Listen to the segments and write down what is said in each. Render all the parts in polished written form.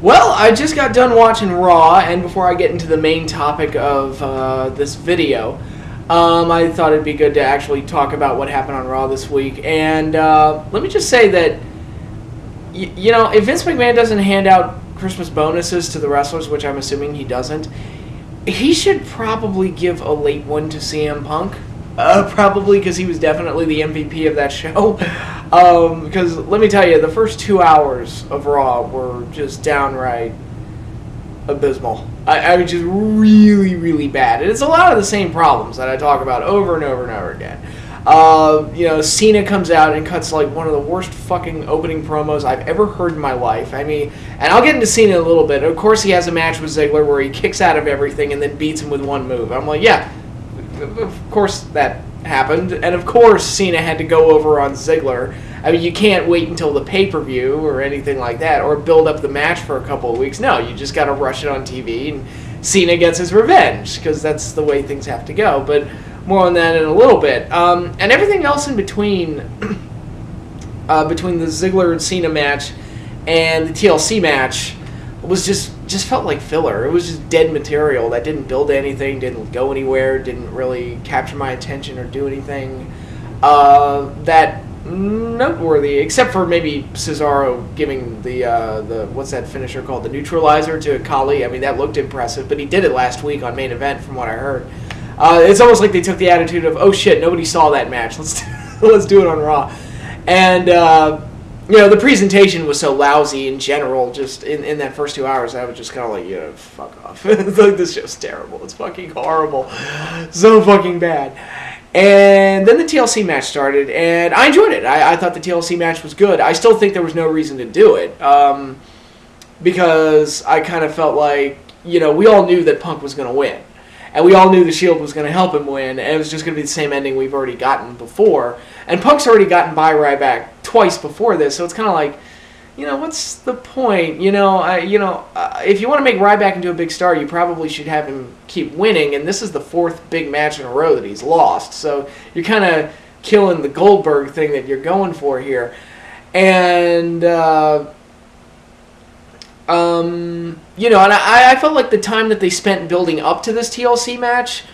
Well, I just got done watching Raw, and before I get into the main topic of this video, I thought it'd be good to actually talk about what happened on Raw this week. And let me just say that, you know, if Vince McMahon doesn't hand out Christmas bonuses to the wrestlers, which I'm assuming he doesn't, he should probably give a late one to CM Punk. Probably because he was definitely the MVP of that show. Because let me tell you, the first 2 hours of Raw were just downright abysmal. I mean, just really, really bad. And it's a lot of the same problems that I talk about over and over and over again. You know, Cena comes out and cuts like one of the worst fucking opening promos I've ever heard in my life. I mean, and I'll get into Cena in a little bit. Of course, he has a match with Ziggler where he kicks out of everything and then beats him with one move. I'm like, yeah. Of course that happened, and of course Cena had to go over on Ziggler. I mean, you can't wait until the pay-per-view or anything like that, or build up the match for a couple of weeks. No, you just got to rush it on TV, and Cena gets his revenge, because that's the way things have to go. But more on that in a little bit. And everything else in between, between the Ziggler and Cena match and the TLC match, was just felt like filler. It was just dead material that didn't build anything, didn't go anywhere, didn't really capture my attention or do anything that noteworthy, except for maybe Cesaro giving the what's that finisher called, the neutralizer to Kali. I mean, that looked impressive, but he did it last week on Main Event from what I heard. It's almost like they took the attitude of, oh shit, nobody saw that match, let's do it on Raw. And you know, the presentation was so lousy in general, just in that first 2 hours, I was just kind of like, yeah, fuck off. It's like, this show's terrible. It's fucking horrible. So fucking bad. And then the TLC match started, and I enjoyed it. I thought the TLC match was good. I still think there was no reason to do it, because I kind of felt like, you know, we all knew that Punk was going to win. And we all knew the Shield was going to help him win, and it was just going to be the same ending we've already gotten before. And Punk's already gotten by Ryback twice before this, so it's kind of like, you know, what's the point? You know, if you want to make Ryback into a big star, you probably should have him keep winning, and this is the fourth big match in a row that he's lost. So you're kind of killing the Goldberg thing that you're going for here. And you know, and I felt like the time that they spent building up to this TLC match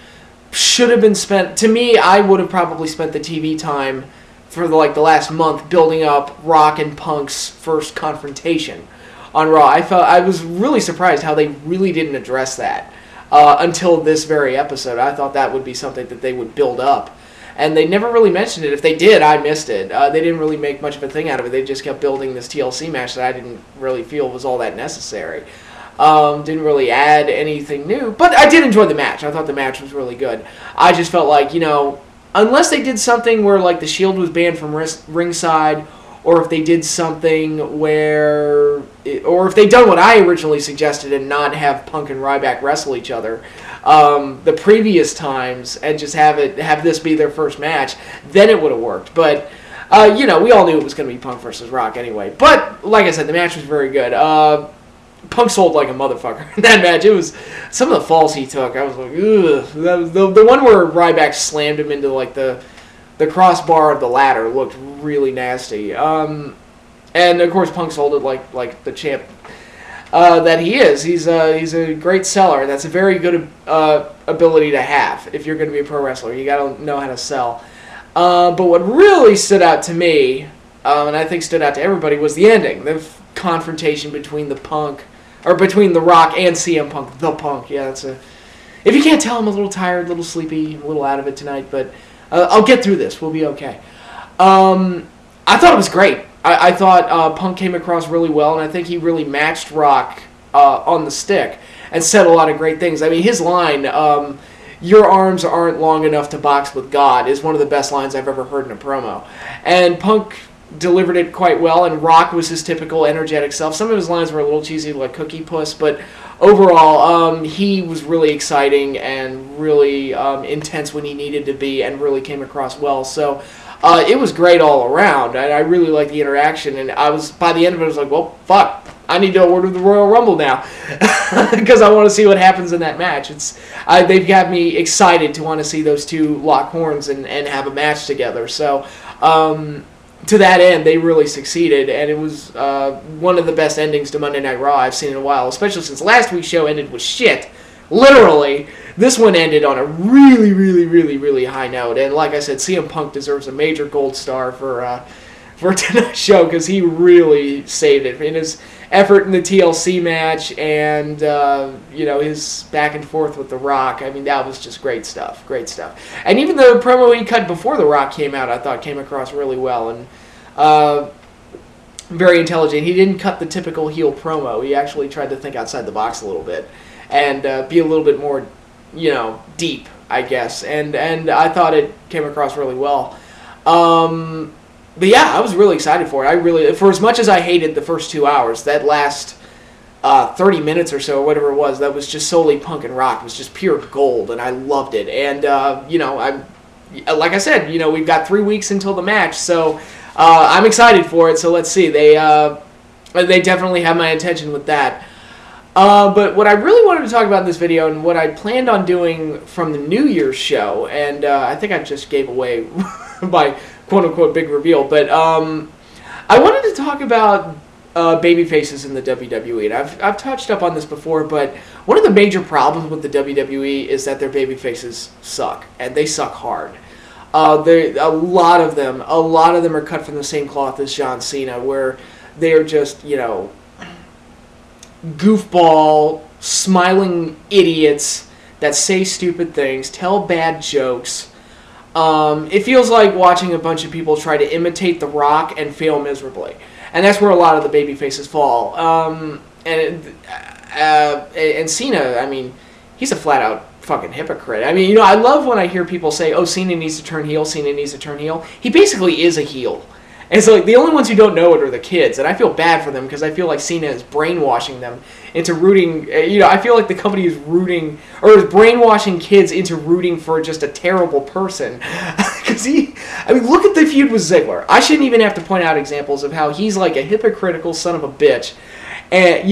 should have been spent, to me, I would have probably spent the TV time for the last month building up Rock and Punk's first confrontation on Raw. I was really surprised how they really didn't address that until this very episode. I thought that would be something that they would build up. And they never really mentioned it. If they did, I missed it. They didn't really make much of a thing out of it. They just kept building this TLC match that I didn't really feel was all that necessary. Didn't really add anything new. But I did enjoy the match. I thought the match was really good. I just felt like, you know, unless they did something where, like, the Shield was banned from ringside, or if they did something where, or if they'd done what I originally suggested and not have Punk and Ryback wrestle each other the previous times and just have this be their first match, then it would have worked. But you know, we all knew it was going to be Punk versus Rock anyway. But like I said, the match was very good. Punk sold like a motherfucker in that match. It was some of the falls he took. I was like, ugh. That was the one where Ryback slammed him into like the crossbar of the ladder looked really nasty. And of course, Punk sold it like the champ that he is. He's a great seller. That's a very good ability to have if you're going to be a pro wrestler. You got to know how to sell. But what really stood out to me, and I think stood out to everybody, was the ending. The confrontation between between The Rock and CM Punk. The Punk. Yeah, that's a. If you can't tell, I'm a little tired, a little sleepy, a little out of it tonight, but I'll get through this. We'll be okay. I thought it was great. I thought Punk came across really well, and I think he really matched Rock on the stick and said a lot of great things. I mean, his line, "Your arms aren't long enough to box with God," is one of the best lines I've ever heard in a promo. And Punk delivered it quite well, and Rock was his typical energetic self. Some of his lines were a little cheesy, like Cookie Puss, but overall, he was really exciting and really intense when he needed to be, and really came across well. So it was great all around, and I really liked the interaction. And by the end of it, I was like, well, fuck, I need to order the Royal Rumble now because I want to see what happens in that match. They've got me excited to want to see those two lock horns and have a match together. So to that end, they really succeeded, and it was one of the best endings to Monday Night Raw I've seen in a while, especially since last week's show ended with shit. Literally, this one ended on a really, really, really, really high note, and like I said, CM Punk deserves a major gold star for tonight's show, because he really saved it in his effort in the TLC match, and his back and forth with The Rock. I mean, that was just great stuff, and even the promo he cut before The Rock came out, I thought came across really well, and very intelligent. He didn't cut the typical heel promo. He actually tried to think outside the box a little bit and be a little bit more deep, I guess, and I thought it came across really well. But yeah, I was really excited for it. For as much as I hated the first 2 hours, that last 30 minutes or so, or whatever it was, that was just solely Punk and Rock. It was just pure gold, and I loved it. And, like I said, we've got 3 weeks until the match, so I'm excited for it, so let's see. They definitely have my attention with that. But what I really wanted to talk about in this video, and what I planned on doing from the New Year's show, and I think I just gave away my quote-unquote big reveal, but I wanted to talk about babyfaces in the WWE, and I've touched up on this before, but one of the major problems with the WWE is that their babyfaces suck, and they suck hard. A lot of them are cut from the same cloth as John Cena, where they are just, goofball, smiling idiots that say stupid things, tell bad jokes. It feels like watching a bunch of people try to imitate The Rock and fail miserably. And that's where a lot of the babyfaces fall. And Cena, I mean, he's a flat-out fucking hypocrite. I mean, I love when I hear people say, oh, Cena needs to turn heel, Cena needs to turn heel. He basically is a heel. And so, like, the only ones who don't know it are the kids, and I feel bad for them because I feel like Cena is brainwashing them into rooting. I feel like the company is rooting, or is brainwashing kids into rooting for just a terrible person. Because look at the feud with Ziggler. I shouldn't even have to point out examples of how he's like a hypocritical son of a bitch. And,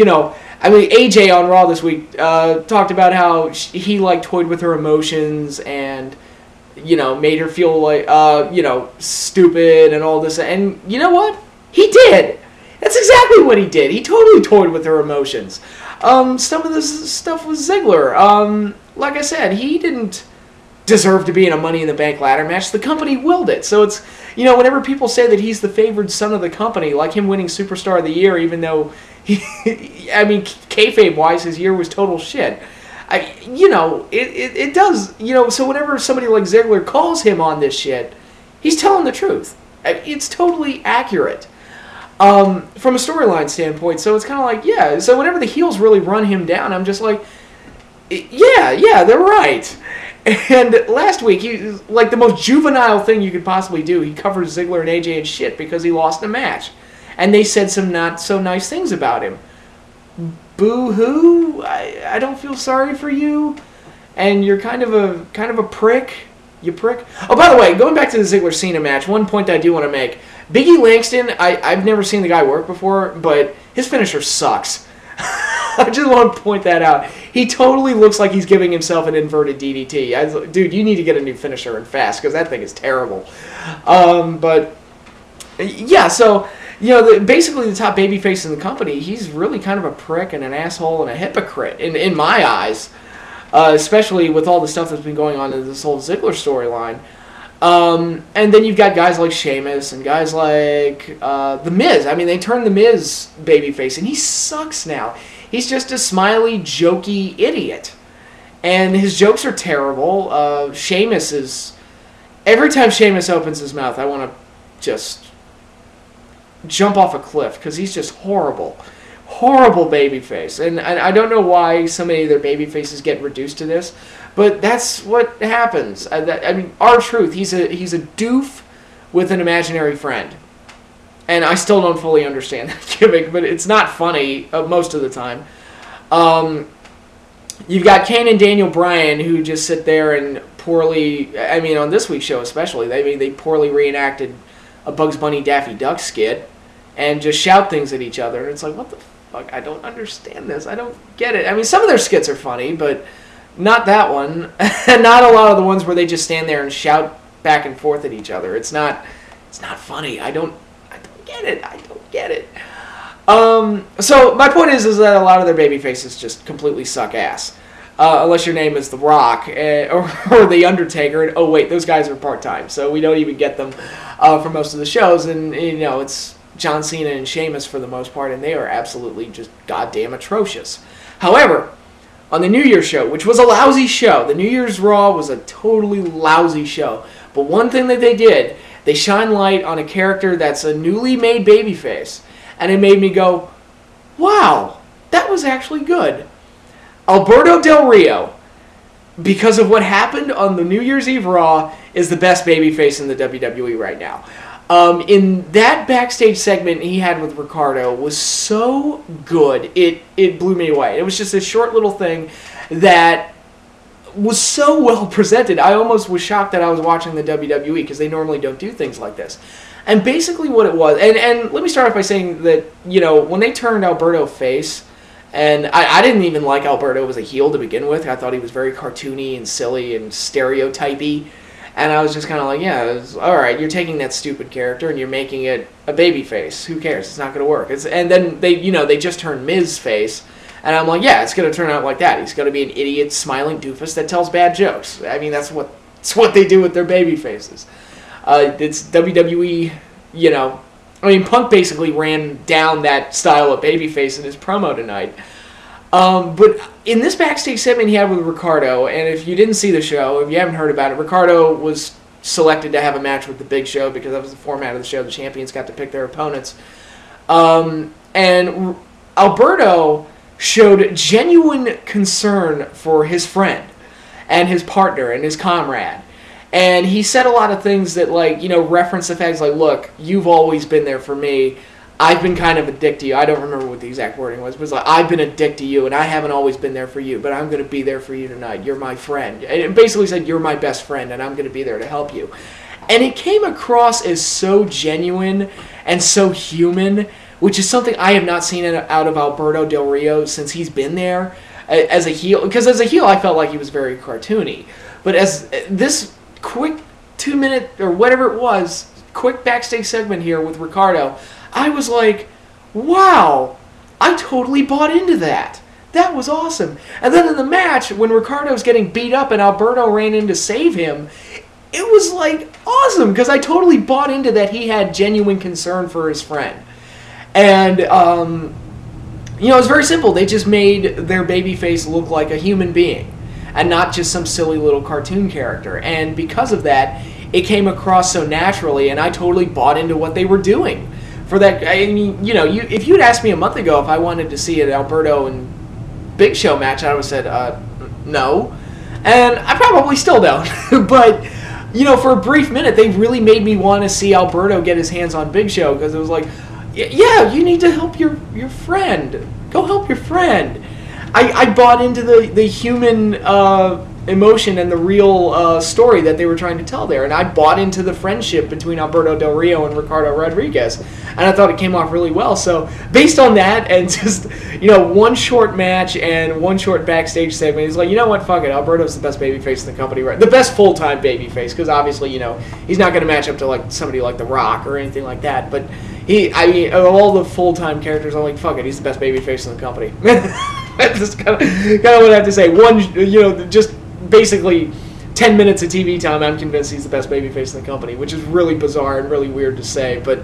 AJ on Raw this week talked about how he, like, toyed with her emotions and made her feel like, stupid and all this. And you know what? He did. That's exactly what he did. He totally toyed with her emotions. Some of this stuff with Ziggler. Like I said, he didn't deserve to be in a Money in the Bank ladder match. The company willed it. So it's, whenever people say that he's the favored son of the company, like him winning Superstar of the Year, even though, kayfabe-wise, his year was total shit. It does, so whenever somebody like Ziggler calls him on this shit, he's telling the truth. It's totally accurate from a storyline standpoint, so it's kind of like, yeah, so whenever the heels really run him down, I'm just like, yeah, they're right. And last week, like the most juvenile thing you could possibly do, he covered Ziggler and AJ in shit because he lost a match. And they said some not so nice things about him. Boo-hoo, I don't feel sorry for you, and you're kind of a prick, you prick. Oh, by the way, going back to the Ziggler-Cena match, one point I do want to make. Biggie Langston, I've never seen the guy work before, but his finisher sucks. I just want to point that out. He totally looks like he's giving himself an inverted DDT. Dude, you need to get a new finisher and fast, because that thing is terrible. But, yeah, so... basically the top babyface in the company, he's really kind of a prick and an asshole and a hypocrite, in my eyes. Especially with all the stuff that's been going on in this whole Ziggler storyline. And then you've got guys like Sheamus and guys like The Miz. I mean, they turned The Miz babyface, and he sucks now. He's just a smiley, jokey idiot. And his jokes are terrible. Sheamus is... Every time Sheamus opens his mouth, I want to just... jump off a cliff, because he's just horrible babyface, and I don't know why so many of their babyfaces get reduced to this, but that's what happens. R-Truth, he's a doof with an imaginary friend, and I still don't fully understand that gimmick, but it's not funny most of the time. You've got Kane and Daniel Bryan, who just sit there and poorly, on this week's show especially, they poorly reenacted a Bugs Bunny Daffy Duck skit and just shout things at each other. And it's like, what the fuck? I don't understand this. I don't get it. Some of their skits are funny, but not that one. And not a lot of the ones where they just stand there and shout back and forth at each other. It's not funny. I don't get it. I don't get it. So my point is that a lot of their baby faces just completely suck ass. Unless your name is The Rock or The Undertaker. And, oh, wait, those guys are part-time, so we don't even get them for most of the shows. And, it's John Cena and Sheamus for the most part, and they are absolutely just goddamn atrocious. However, on the New Year's show, which was a lousy show, the New Year's Raw was a totally lousy show. But one thing that they did, they shine light on a character that's a newly made babyface. And it made me go, wow, that was actually good. Alberto Del Rio, because of what happened on the New Year's Eve Raw, is the best babyface in the WWE right now. In that backstage segment he had with Ricardo was so good, it blew me away. It was just a short little thing that was so well presented. I almost was shocked that I was watching the WWE because they normally don't do things like this. And basically what it was, and let me start off by saying that, when they turned Alberto face, and I didn't even like Alberto as a heel to begin with. I thought he was very cartoony and silly and stereotypy. And I was just kind of like, yeah, all right, you're taking that stupid character and you're making it a baby face. Who cares? It's not going to work. And then they just turned Miz face. And I'm like, yeah, it's going to turn out like that. He's going to be an idiot, smiling doofus that tells bad jokes. I mean, that's what they do with their baby faces. It's WWE, Punk basically ran down that style of babyface in his promo tonight. But in this backstage segment he had with Ricardo, and if you didn't see the show, if you haven't heard about it, Ricardo was selected to have a match with the Big Show because that was the format of the show. The champions got to pick their opponents. And Alberto showed genuine concern for his friend and his partner and his comrade. And he said a lot of things that, reference the facts, look, you've always been there for me. I've been kind of a dick to you. I don't remember what the exact wording was, but it's I've been a dick to you, and I haven't always been there for you, but I'm going to be there for you tonight. You're my friend. And it basically said, you're my best friend, and I'm going to be there to help you. And it came across as so genuine and so human, which is something I have not seen out of Alberto Del Rio since he's been there as a heel. Because as a heel, I felt like he was very cartoony. But as this quick 2-minute or whatever it was, quick backstage segment here with Ricardo, I was like, wow, I totally bought into that. That was awesome. And then in the match, when Ricardo's getting beat up and Alberto ran in to save him, it was awesome because I totally bought into that he had genuine concern for his friend. And, it was very simple. They just made their babyface look like a human being and not just some silly little cartoon character. And because of that, it came across so naturally, and I totally bought into what they were doing. For that, I mean, if you'd asked me a month ago if I wanted to see an Alberto and Big Show match, I would have said, no. And I probably still don't. But, for a brief minute, they really made me want to see Alberto get his hands on Big Show, because it was like, yeah, you need to help your friend. Go help your friend. I bought into the human emotion and the real story that they were trying to tell there. And I bought into the friendship between Alberto Del Rio and Ricardo Rodriguez. And I thought it came off really well. So based on that and just, one short match and one short backstage segment, he's like, you know what, fuck it. Alberto's the best babyface in the company, right? The best full-time babyface, because obviously, he's not going to match up to somebody like The Rock or anything like that. But of all the full-time characters, I'm like, fuck it, he's the best babyface in the company. That's just kind of what I have to say. Just basically 10 minutes of TV time, I'm convinced he's the best babyface in the company, which is really bizarre and really weird to say. But,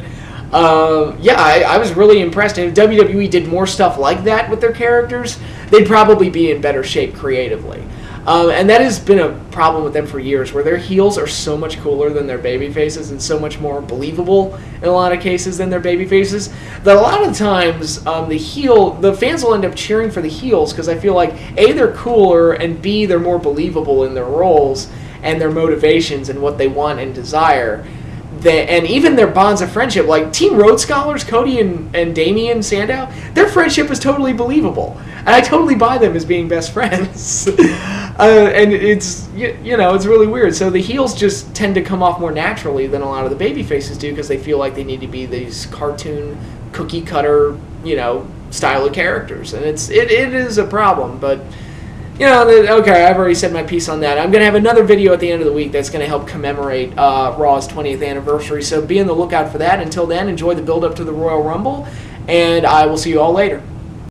I was really impressed. And if WWE did more stuff like that with their characters, they'd probably be in better shape creatively. And that has been a problem with them for years, where their heels are so much cooler than their baby faces and so much more believable in a lot of cases than their baby faces, that a lot of times the fans will end up cheering for the heels because I feel like A, they're cooler, and B, they're more believable in their roles and their motivations and what they want and desire. And even their bonds of friendship, like Team Rhodes Scholars, Cody and Damian Sandow, their friendship is totally believable. And I totally buy them as being best friends. And it's, it's really weird. So the heels just tend to come off more naturally than a lot of the baby faces do because they feel like they need to be these cartoon, cookie cutter, style of characters. And it is a problem, but You know, okay, I've already said my piece on that. I'm going to have another video at the end of the week that's going to help commemorate Raw's 20th anniversary, so be on the lookout for that. Until then, enjoy the build-up to the Royal Rumble, and I will see you all later.